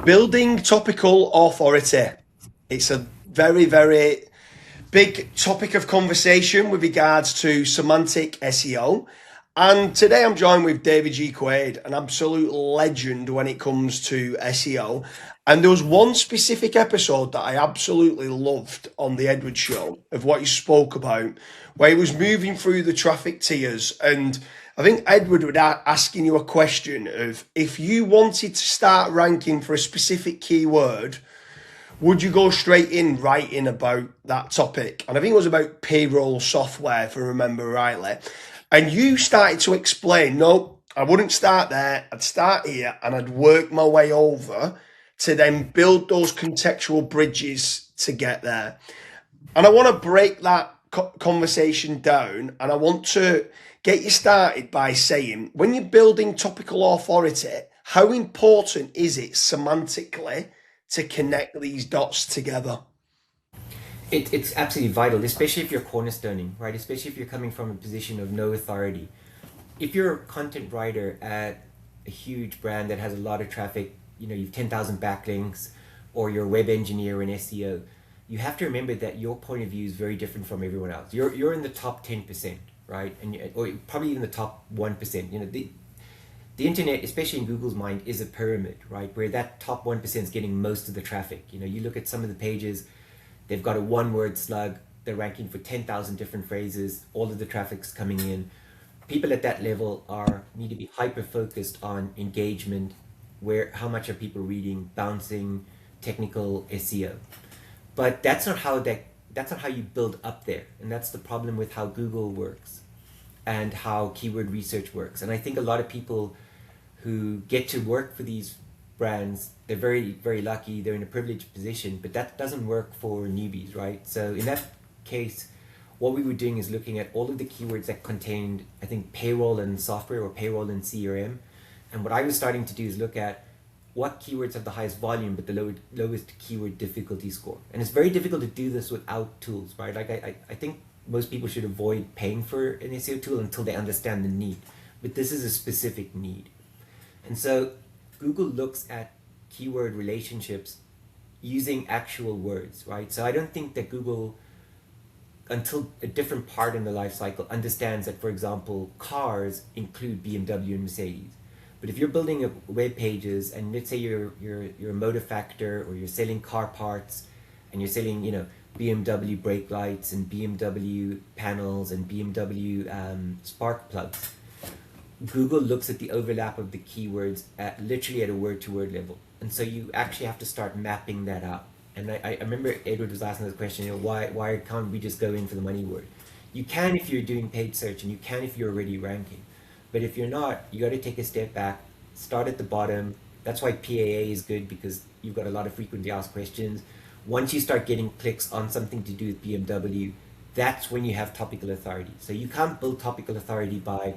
Building topical authority. It's a very, very big topic of conversation with regards to semantic SEO. And today I'm joined with David G. Quaid, an absolute legend when it comes to SEO. And there was one specific episode that I absolutely loved on the Edward Show of what he spoke about, where he was moving through the traffic tiers. And I think Edward was asking you a question of if you wanted to start ranking for a specific keyword, would you go straight in writing about that topic? And I think it was about payroll software, if I remember rightly. And you started to explain, no, I wouldn't start there. I'd start here and I'd work my way over to then build those contextual bridges to get there. And I want to break that conversation down, and I want to get you started by saying, when you're building topical authority, how important is it semantically to connect these dots together? It's absolutely vital, especially if you're cornerstoning, right? Especially if you're coming from a position of no authority. If you're a content writer at a huge brand that has a lot of traffic, you've 10,000 backlinks, or you're a web engineer in SEO, you have to remember that your point of view is very different from everyone else. You're in the top 10%, right? Or probably even the top 1%. The internet, especially in Google's mind, is a pyramid, right? Where that top 1% is getting most of the traffic. You look at some of the pages, they've got a one-word slug. They're ranking for 10,000 different phrases. All of the traffic's coming in. People at that level need to be hyper-focused on engagement, how much are people reading, bouncing, technical SEO. But that's not how you build up there. And that's the problem with how Google works and how keyword research works. And I think a lot of people who get to work for these brands, they're very, very lucky, they're in a privileged position, but that doesn't work for newbies, right? So in that case, what we were doing is looking at all of the keywords that contained, I think, payroll and software or payroll and CRM. And what I was starting to do is look at what keywords have the highest volume but the lowest keyword difficulty score. And it's very difficult to do this without tools, right? Like I think most people should avoid paying for an SEO tool until they understand the need. But this is a specific need. And so Google looks at keyword relationships using actual words, right? So I don't think that Google, until a different part in the life cycle, understands that, for example, cars include BMW and Mercedes. But if you're building web pages, and let's say you're a motor factor, or you're selling car parts, and you're selling BMW brake lights and BMW panels and BMW spark plugs, Google looks at the overlap of the keywords literally at a word-to-word level. And so you actually have to start mapping that out. And I remember Edward was asking this question, why can't we just go in for the money word? You can if you're doing paid search, and you can if you're already ranking. But if you're not, you got to take a step back, start at the bottom. That's why PAA is good, because you've got a lot of frequently asked questions. Once you start getting clicks on something to do with BMW, that's when you have topical authority. So you can't build topical authority by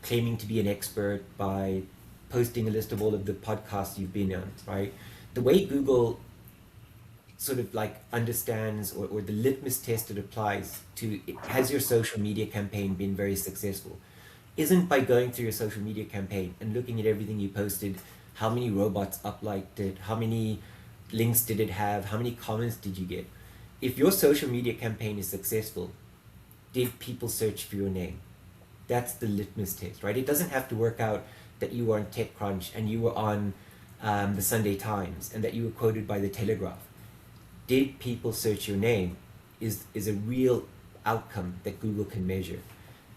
claiming to be an expert, by posting a list of all of the podcasts you've been on, right? The way Google sort of like understands, or the litmus test it applies to, has your social media campaign been very successful, isn't by going through your social media campaign and looking at everything you posted, how many robots upliked it, how many links did it have, how many comments did you get. If your social media campaign is successful, did people search for your name? That's the litmus test, right? It doesn't have to work out that you were on TechCrunch and you were on the Sunday Times and that you were quoted by the Telegraph. Did people search your name is a real outcome that Google can measure.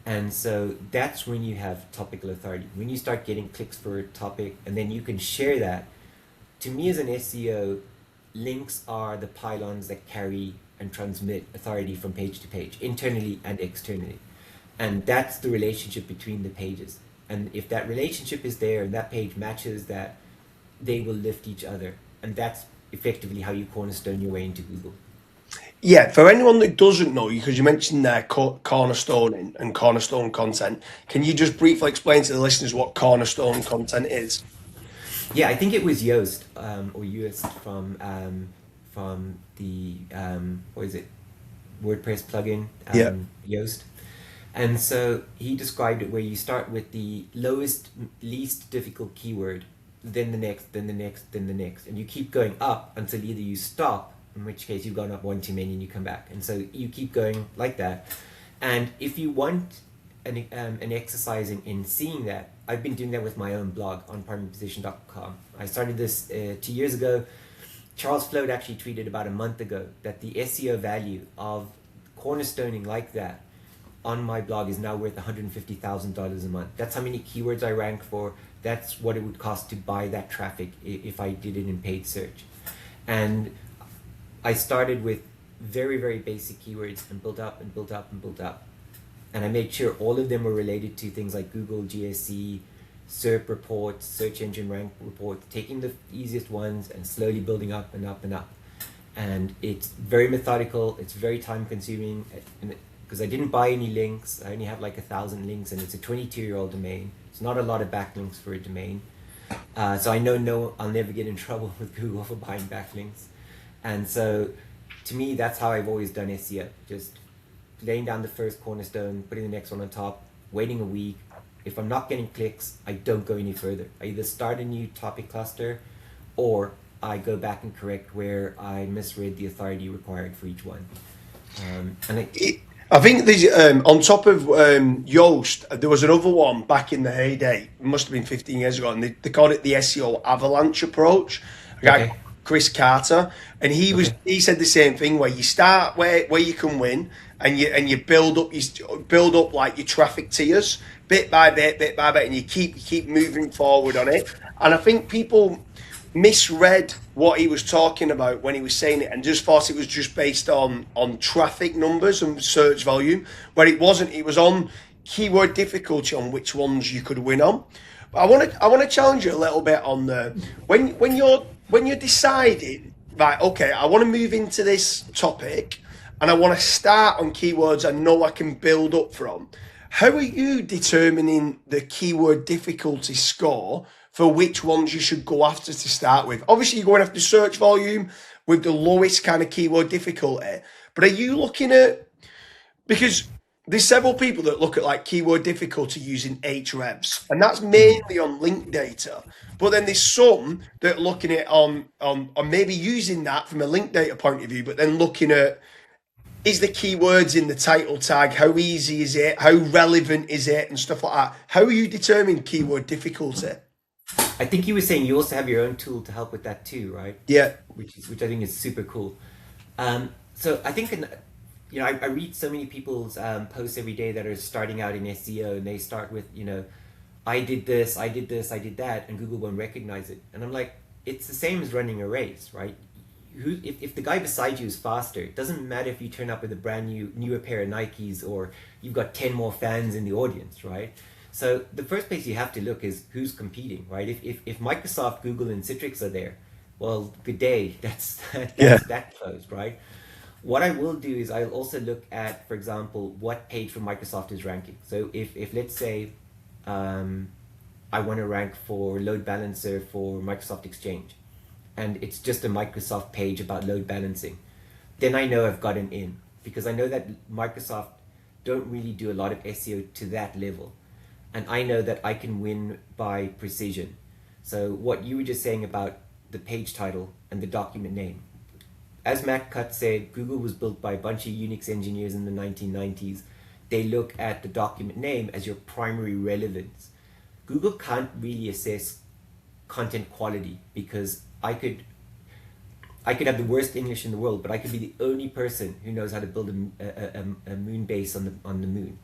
And so that's when you have topical authority. When you start getting clicks for a topic, and then you can share that. To me as an SEO, links are the pylons that carry and transmit authority from page to page, internally and externally. And that's the relationship between the pages. And if that relationship is there and that page matches that, they will lift each other. And that's effectively how you cornerstone your way into Google. Yeah, for anyone that doesn't know, because you mentioned there cornerstone and cornerstone content, can you just briefly explain to the listeners what cornerstone content is? Yeah, I think it was Yoast, or Yoast from the what is it, WordPress plugin, Yeah. Yoast. And so he described it where you start with the least difficult keyword, then the next, then the next, then the next, and you keep going up until either you stop, in which case you've gone up one too many and you come back, and so you keep going like that. And if you want an exercise in seeing that, I've been doing that with my own blog on primaryposition.com. I started this 2 years ago. Charles Float actually tweeted about a month ago that the SEO value of cornerstoning like that on my blog is now worth $150,000 a month. That's how many keywords I rank for. That's what it would cost to buy that traffic if I did it in paid search. And I started with very, very basic keywords and built up and built up and built up. And I made sure all of them were related to things like Google, GSE, SERP reports, search engine rank reports, taking the easiest ones and slowly building up and up and up. And it's very methodical, it's very time consuming, because I didn't buy any links. I only have like 1,000 links, and it's a 22-year-old domain. It's not a lot of backlinks for a domain. So I know I'll never get in trouble with Google for buying backlinks. And so to me, that's how I've always done SEO. Just laying down the first cornerstone, putting the next one on top, waiting a week. If I'm not getting clicks, I don't go any further. I either start a new topic cluster, or I go back and correct where I misread the authority required for each one. I think there's, on top of Yoast, there was another one back in the heyday. It must have been 15 years ago, and they called it the SEO avalanche approach. A guy, Chris Carter, and he said the same thing, where you start where you can win, and you build up like your traffic tiers bit by bit, and you keep moving forward on it. And I think people misread what he was talking about when he was saying it, and just thought it was just based on traffic numbers and search volume, where it wasn't. It was on keyword difficulty, on which ones you could win on. But I want to challenge you a little bit on the when you're deciding, right, okay, I want to move into this topic and I want to start on keywords I know I can build up from. How are you determining the keyword difficulty score for which ones you should go after to start with? Obviously, you're going after search volume with the lowest kind of keyword difficulty, but are you looking at, because there's several people that look at like keyword difficulty using Ahrefs, and that's mainly on link data. But then there's some that are looking at on maybe using that from a link data point of view, but then looking at, is the keywords in the title tag, how easy is it, how relevant is it, and stuff like that. How are you determining keyword difficulty? I think you were saying you also have your own tool to help with that too, right? Yeah. Which I think is super cool. So I think, I read so many people's posts every day that are starting out in SEO, and they start with, I did this, I did this, I did that, and Google won't recognize it. And I'm like, it's the same as running a race, right? If the guy beside you is faster, it doesn't matter if you turn up with a brand newer pair of Nikes, or you've got 10 more fans in the audience, right? So the first place you have to look is who's competing, right? If Microsoft, Google, and Citrix are there, well, good day, that's that closed, right? What I will do is I'll also look at, for example, what page from Microsoft is ranking. So if let's say I want to rank for load balancer for Microsoft Exchange, and it's just a Microsoft page about load balancing, then I know I've got an in, because I know that Microsoft don't really do a lot of SEO to that level. And I know that I can win by precision. So what you were just saying about the page title and the document name, as Matt Cutts said, Google was built by a bunch of Unix engineers in the 1990s. They look at the document name as your primary relevance. Google can't really assess content quality, because I could have the worst English in the world, but I could be the only person who knows how to build a moon base on the moon.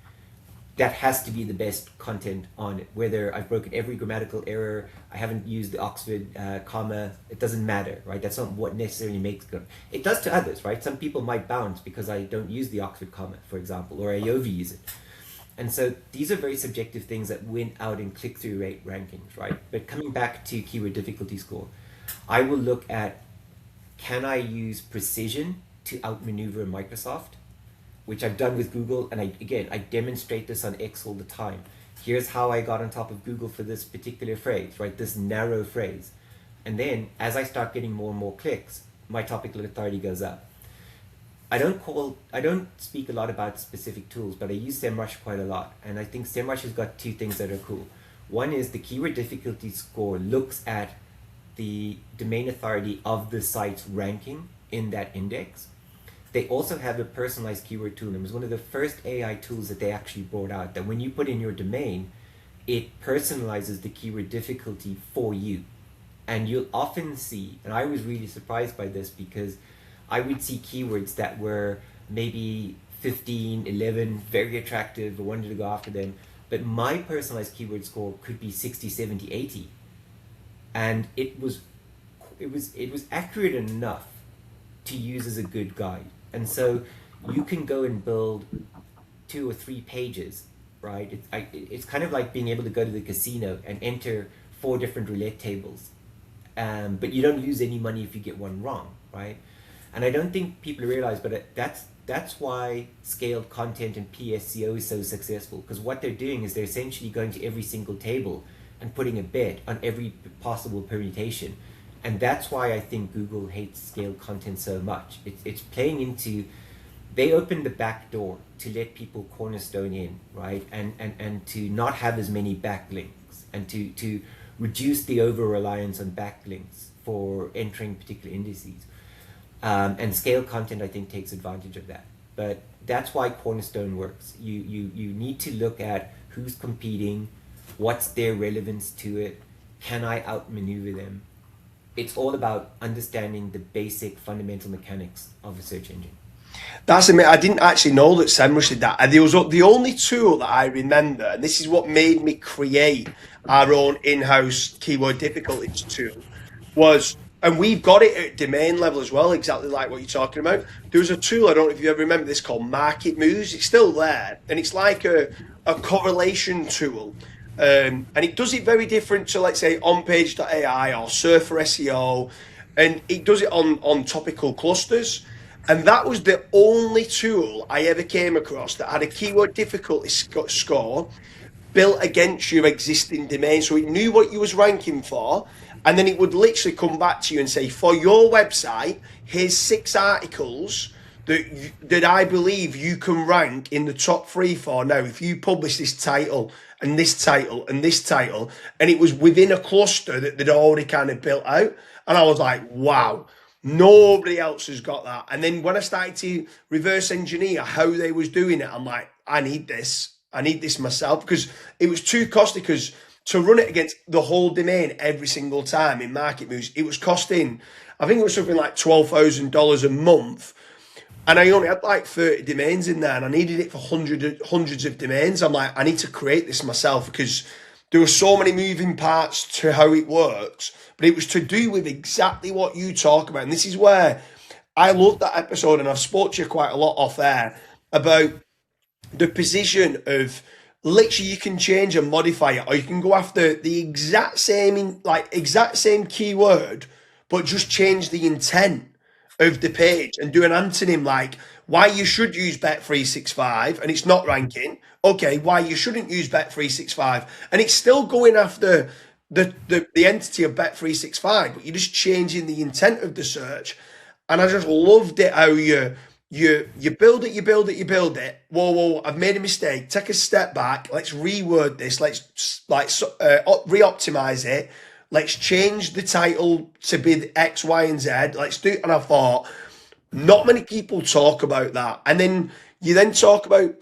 That has to be the best content on it. Whether I've broken every grammatical error, I haven't used the Oxford comma, it doesn't matter, right? That's not what necessarily makes good. It does to others, right? Some people might bounce because I don't use the Oxford comma, for example, or I overuse it. And so these are very subjective things that win out in click-through rate rankings, right? But coming back to keyword difficulty score, I will look at, can I use precision to outmaneuver Microsoft? Which I've done with Google, and I demonstrate this on X all the time. Here's how I got on top of Google for this particular phrase, right? This narrow phrase. And then as I start getting more and more clicks, my topical authority goes up. I don't speak a lot about specific tools, but I use SEMrush quite a lot. And I think SEMrush has got two things that are cool. One is the keyword difficulty score looks at the domain authority of the site's ranking in that index. They also have a personalized keyword tool, and it was one of the first AI tools that they actually brought out, that when you put in your domain, it personalizes the keyword difficulty for you. And you'll often see, and I was really surprised by this, because I would see keywords that were maybe 15, 11, very attractive, I wanted to go after them, but my personalized keyword score could be 60, 70, 80. And it was accurate enough to use as a good guide. And so you can go and build 2 or 3 pages, right? It's kind of like being able to go to the casino and enter 4 different roulette tables. But you don't lose any money if you get one wrong, right? And I don't think people realize, but that's why scaled content and PSEO is so successful, because what they're doing is they're essentially going to every single table and putting a bet on every possible permutation. And that's why I think Google hates scaled content so much. It's playing into, they opened the back door to let people cornerstone in, right? And to not have as many backlinks, and to reduce the over-reliance on backlinks for entering particular indices. And scaled content, I think, takes advantage of that. But that's why Cornerstone works. You need to look at who's competing, what's their relevance to it, can I outmaneuver them? It's all about understanding the basic fundamental mechanics of a search engine. That's amazing. I didn't actually know that SEMrush did that. And there was the only tool that I remember, and this is what made me create our own in-house keyword difficulties tool, was, and we've got it at domain level as well, exactly like what you're talking about. There was a tool, I don't know if you ever remember this, called Market Moves. It's still there, and it's like a correlation tool. And it does it very different to, let's say, onpage.ai or Surfer SEO, and it does it on topical clusters. And that was the only tool I ever came across that had a keyword difficulty score built against your existing domain. So it knew what you was ranking for, and then it would literally come back to you and say, for your website, here's 6 articles that I believe you can rank in the top 3 for. Now, if you publish this title and this title and this title, and it was within a cluster that they'd already kind of built out. And I was like, wow, nobody else has got that. And then when I started to reverse engineer how they was doing it, I'm like, I need this myself, because it was too costly, because to run it against the whole domain every single time in Market Moves, it was costing, I think it was something like $12,000 a month. And I only had like 30 domains in there, and I needed it for hundreds of domains. I'm like, I need to create this myself, because there were so many moving parts to how it works. But it was to do with exactly what you talk about. And this is where I love that episode, and I've spoke to you quite a lot off air about the position of, literally, you can change and modify it, or you can go after the exact same keyword, but just change the intent of the page and do an antonym, like why you should use Bet365 and it's not ranking. Okay, why you shouldn't use Bet365, and it's still going after the entity of Bet365, but you're just changing the intent of the search. And I just loved it how you build it. Whoa, I've made a mistake. Take a step back. Let's reword this. Let's re-optimize it. Let's change the title to be X, Y, and Z. Let's do it. And I thought, not many people talk about that. And then you then talk about,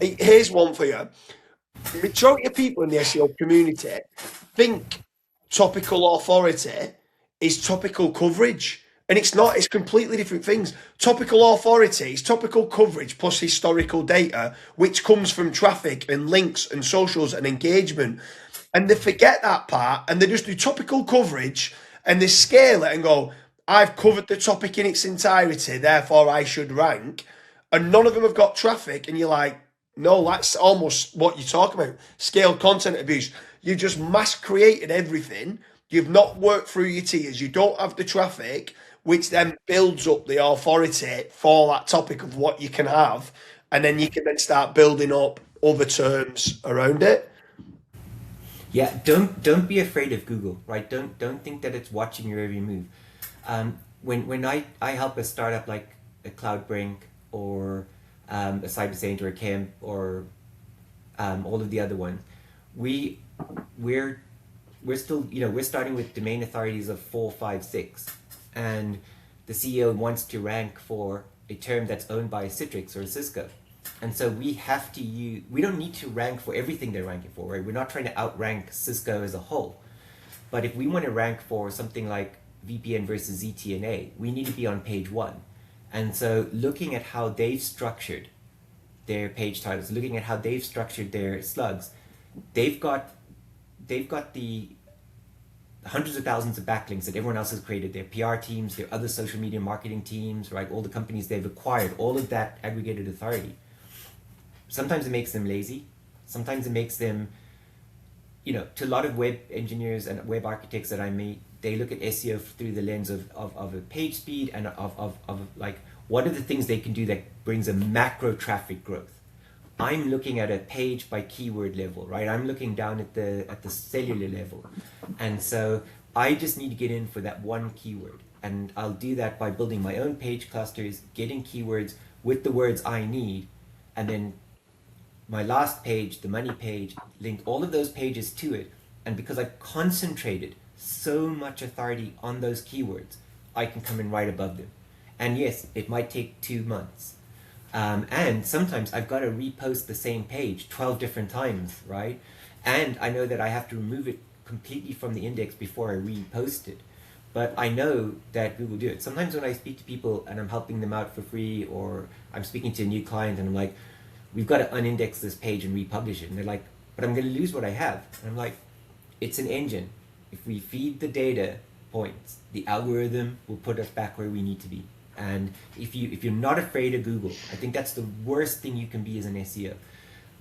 here's one for you. The majority of people in the SEO community think topical authority is topical coverage. And it's not, it's completely different things. Topical authority is topical coverage plus historical data, which comes from traffic and links and socials and engagement. And they forget that part, and they just do topical coverage, and they scale it and go, I've covered the topic in its entirety, therefore I should rank. And none of them have got traffic. And you're like, no, that's almost what you talk about. Scaled content abuse. You just mass created everything. You've not worked through your tiers. You don't have the traffic, which then builds up the authority for that topic of what you can have. And then you can then start building up other terms around it. Yeah, don't be afraid of Google, right? Don't think that it's watching your every move. When I help a startup like a CloudBrink or a CyberSaint or a Camp or all of the other ones, we we're still, we're starting with domain authorities of 4, 5, 6, and the CEO wants to rank for a term that's owned by a Citrix or a Cisco. And so we don't need to rank for everything they're ranking for, right? We're not trying to outrank Cisco as a whole. But if we want to rank for something like VPN versus ZTNA, we need to be on page 1. And so looking at how they've structured their page titles, looking at how they've structured their slugs, they've got the hundreds of thousands of backlinks that everyone else has created, their PR teams, their other social media marketing teams, right? All the companies they've acquired, all of that aggregated authority. Sometimes it makes them lazy. Sometimes it makes them, to a lot of web engineers and web architects that I meet, they look at SEO through the lens of a page speed and of like, what are the things they can do that brings a macro traffic growth? I'm looking at a page by keyword level, right? I'm looking down at the cellular level. And so I just need to get in for that one keyword. And I'll do that by building my own page clusters, getting keywords with the words I need, and then my last page, the money page, link all of those pages to it. And because I've concentrated so much authority on those keywords, I can come in right above them. And yes, it might take 2 months. And sometimes I've got to repost the same page 12 different times, right? And I know that I have to remove it completely from the index before I repost it. But I know that Google do it. Sometimes when I speak to people and I'm helping them out for free, or I'm speaking to a new client and I'm like, we've got to unindex this page and republish it. And they're like, but I'm going to lose what I have. And I'm like, it's an engine. If we feed the data points, the algorithm will put us back where we need to be. And if you're not afraid of Google, I think that's the worst thing you can be as an SEO.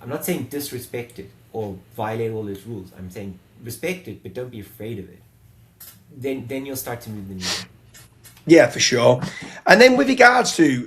I'm not saying disrespect it or violate all its rules. I'm saying respect it, but don't be afraid of it. Then you'll start to move the needle. Yeah, for sure. And then with regards to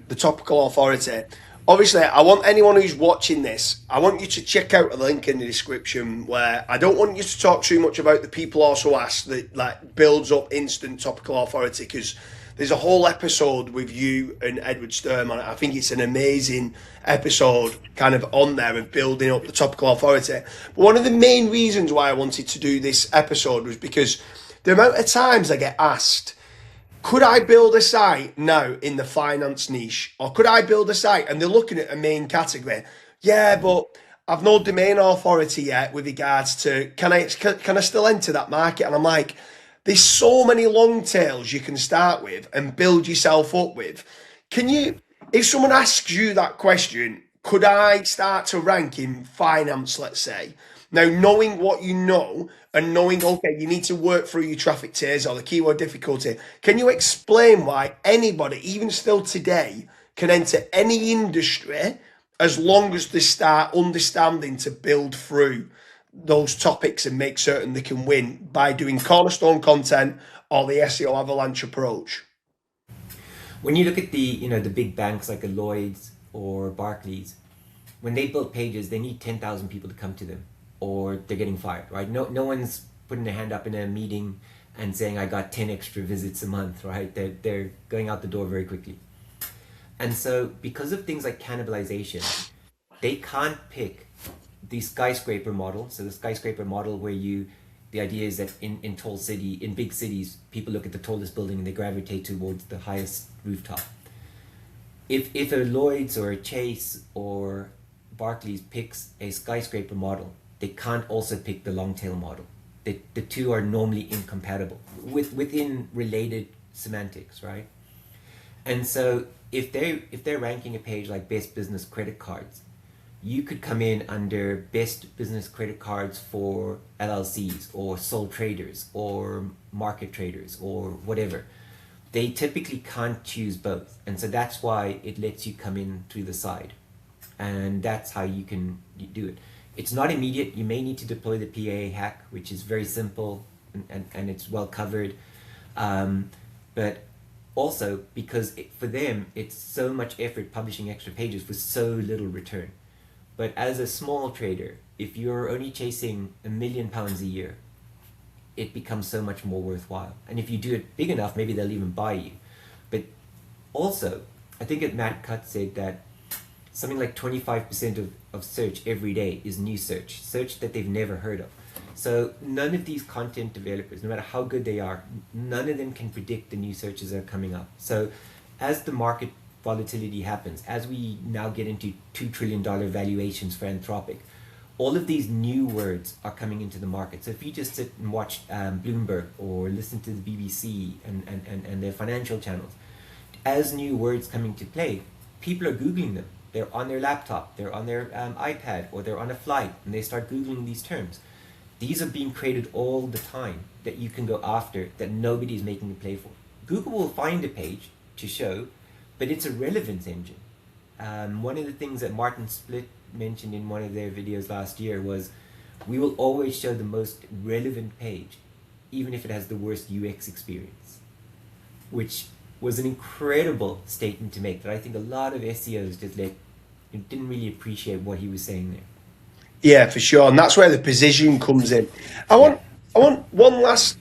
the Topical Authority, obviously, I want anyone who's watching this, I want you to check out the link in the description, where I don't want you to talk too much about the people also ask that like builds up instant Topical Authority, because there's a whole episode with you and Edward Sturm on it. I think it's an amazing episode kind of on there of building up the Topical Authority. But one of the main reasons why I wanted to do this episode was because the amount of times I get asked, could I build a site now in the finance niche? Or could I build a site? And they're looking at a main category. Yeah, but I've no domain authority yet with regards to, can I still enter that market? And I'm like, there's so many long tails you can start with and build yourself up with. Can you, if someone asks you that question, could I start to rank in finance, let's say? Now, knowing what you know and knowing, okay, you need to work through your traffic tiers or the keyword difficulty, can you explain why anybody, even still today, can enter any industry as long as they start understanding to build through those topics and make certain they can win by doing Cornerstone Content or the SEO avalanche approach? When you look at the big banks like a Lloyd's or Barclays, when they build pages, they need 10,000 people to come to them, or they're getting fired, right? No one's putting their hand up in a meeting and saying, I got 10 extra visits a month, right? They're going out the door very quickly. And so because of things like cannibalization, they can't pick the skyscraper model. So the skyscraper model where the idea is that in big cities, people look at the tallest building and they gravitate towards the highest rooftop. If a Lloyd's or a Chase or Barclays picks a skyscraper model, they can't also pick the long tail model. The two are normally incompatible within related semantics, right? And so if they're ranking a page like best business credit cards, you could come in under best business credit cards for LLCs or sole traders or market traders or whatever. They typically can't choose both. And so that's why it lets you come in through the side. And that's how you can do it. It's not immediate. You may need to deploy the PAA hack, which is very simple and it's well covered. But also because for them, it's so much effort publishing extra pages for so little return. But as a small trader, if you're only chasing £1 million a year, it becomes so much more worthwhile. And if you do it big enough, maybe they'll even buy you. But also, I think Matt Cutt said that something like 25% of search every day is new search that they've never heard of. So none of these content developers, no matter how good they are, none of them can predict the new searches that are coming up. So as the market volatility happens, as we now get into $2 trillion valuations for Anthropic, all of these new words are coming into the market. So if you just sit and watch Bloomberg or listen to the BBC and their financial channels, as new words come into play, people are Googling them. They're on their laptop, they're on their iPad, or they're on a flight, and they start Googling these terms. These are being created all the time that you can go after, that nobody is making a play for. Google will find a page to show, but it's a relevance engine. One of the things that Martin Split mentioned in one of their videos last year was, we will always show the most relevant page, even if it has the worst UX experience, which was an incredible statement to make that I think a lot of SEOs just didn't really appreciate what he was saying there. Yeah, for sure, and that's where the position comes in. I want one last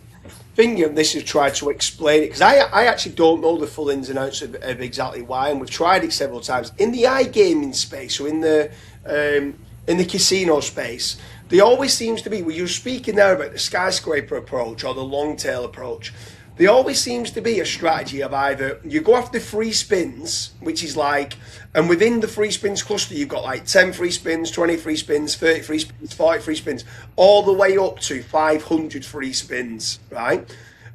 thing of this to try to explain it, because I actually don't know the full ins and outs of exactly why, and we've tried it several times in the iGaming space, so in the casino space. There always seems to be, well, you're speaking there about the skyscraper approach or the long tail approach. There always seems to be a strategy of either you go after free spins, which is like, and within the free spins cluster, you've got like 10 free spins, 20 free spins, 30 free spins, 40 free spins, all the way up to 500 free spins, right?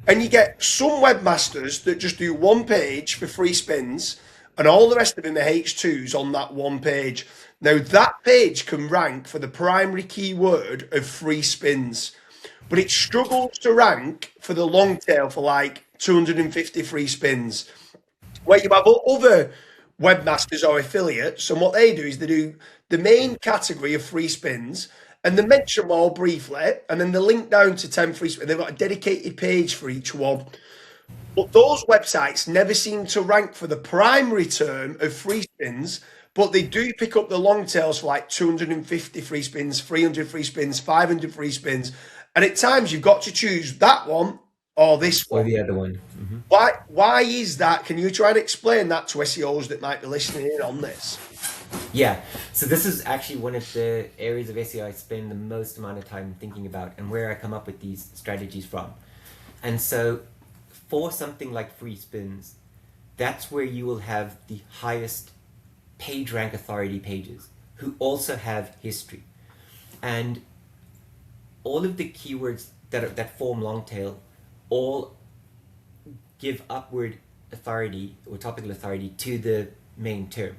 And you get some webmasters that just do one page for free spins, and all the rest of them are H2s on that one page. Now, that page can rank for the primary keyword of free spins, but it struggles to rank for the long tail for like 250 free spins, where you have other webmasters or affiliates, and what they do is they do the main category of free spins, and they mention them all briefly, and then they link down to 10 free spins. They've got a dedicated page for each one. But those websites never seem to rank for the primary term of free spins, but they do pick up the long tails for like 250 free spins, 300 free spins, 500 free spins. And at times you've got to choose that one or this Or one. the other one. Mm-hmm. Why is that? Can you try and explain that to SEOs that might be listening in on this? Yeah, so this is actually one of the areas of SEO I spend the most amount of time thinking about, and where I come up with these strategies from. And so for something like free spins, that's where you will have the highest page rank authority pages, who also have history. And all of the keywords that form long tail all give upward authority or topical authority to the main term.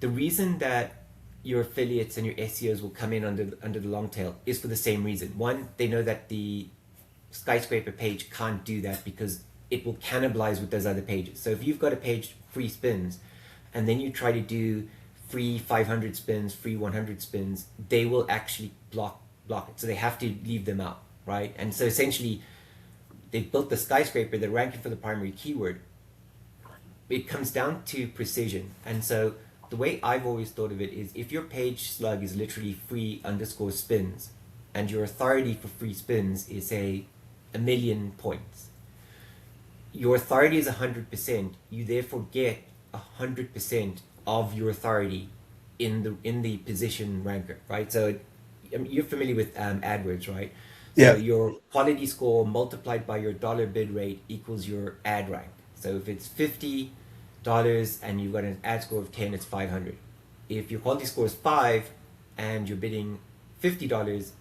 The reason that your affiliates and your SEOs will come in under the long tail is for the same reason. One, they know that the skyscraper page can't do that because it will cannibalize with those other pages. So if you've got a page free spins, and then you try to do free 500 spins, free 100 spins, they will actually block it. So they have to leave them out, right? And so essentially, they've built the skyscraper, they're ranking for the primary keyword. It comes down to precision. And so the way I've always thought of it is, if your page slug is literally free underscore spins, and your authority for free spins is, say, 1,000,000 points, your authority is 100%, you therefore get 100% of your authority in the position ranker, right? So you're familiar with AdWords, right? Yeah. So your quality score multiplied by your dollar bid rate equals your ad rank. So if it's $50 and you've got an ad score of 10, it's 500. If your quality score is 5 and you're bidding $50,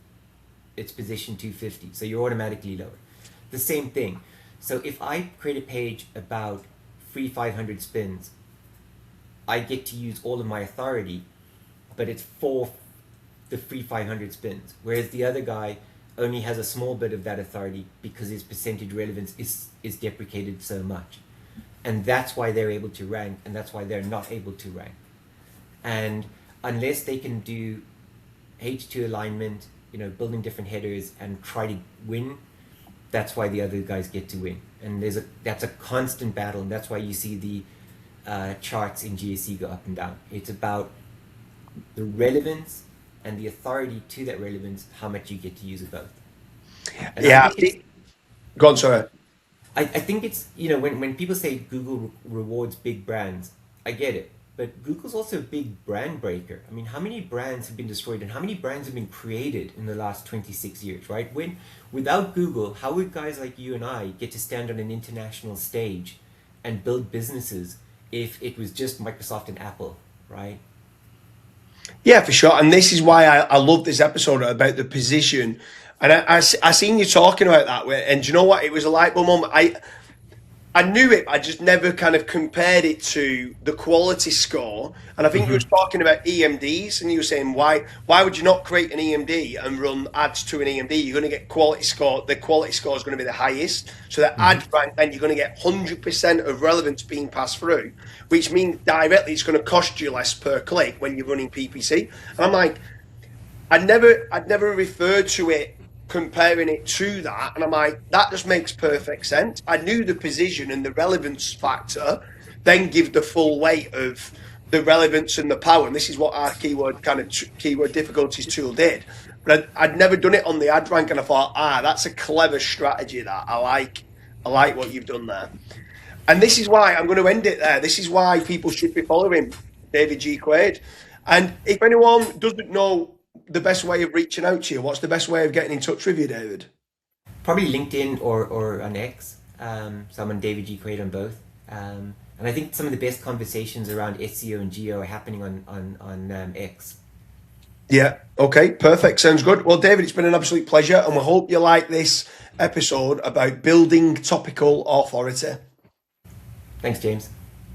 it's position 250. So you're automatically lower. The same thing. So if I create a page about free 500 spins, I get to use all of my authority, but it's for the free 500 spins. Whereas the other guy only has a small bit of that authority because his percentage relevance is deprecated so much. And that's why they're able to rank, and that's why they're not able to rank. And unless they can do H2 alignment, building different headers and try to win, that's why the other guys get to win. And that's a constant battle, and that's why you see the charts in GSE go up and down. It's about the relevance and the authority to that relevance, how much you get to use of both. And Yeah. Go on, sorry. I think it's, when people say Google rewards big brands, I get it. but Google's also a big brand breaker. I mean, how many brands have been destroyed and how many brands have been created in the last 26 years, right? Without Google, how would guys like you and I get to stand on an international stage and build businesses if it was just Microsoft and Apple, right? Yeah, for sure. And this is why I love this episode about the position. And I seen you talking about that. And do you know what? It was a light bulb moment. I knew it. I just never kind of compared it to the quality score. And I think you were talking about EMDs, and you were saying why would you not create an EMD and run ads to an EMD? You're going to get quality score. The quality score is going to be the highest. So the ad rank, then you're going to get 100% of relevance being passed through, which means directly it's going to cost you less per click when you're running PPC. And I'm like, I'd never referred to it comparing it to that, and I'm like, that just makes perfect sense. I knew the position and the relevance factor then give the full weight of the relevance and the power, and this is what our keyword difficulties tool did. But I'd never done it on the ad rank, and I thought, that's a clever strategy. That I like what you've done there. And this is why I'm going to end it there. This is why people should be following David G. Quaid. And if anyone doesn't know the best way of reaching out to you, what's the best way of getting in touch with you, David? Probably LinkedIn or on X. So I'm on David G. Quaid on both. And I think some of the best conversations around SEO and geo are happening on X. Yeah, okay, perfect. Sounds good. Well, David, it's been an absolute pleasure, and we hope you like this episode about building topical authority. Thanks, James.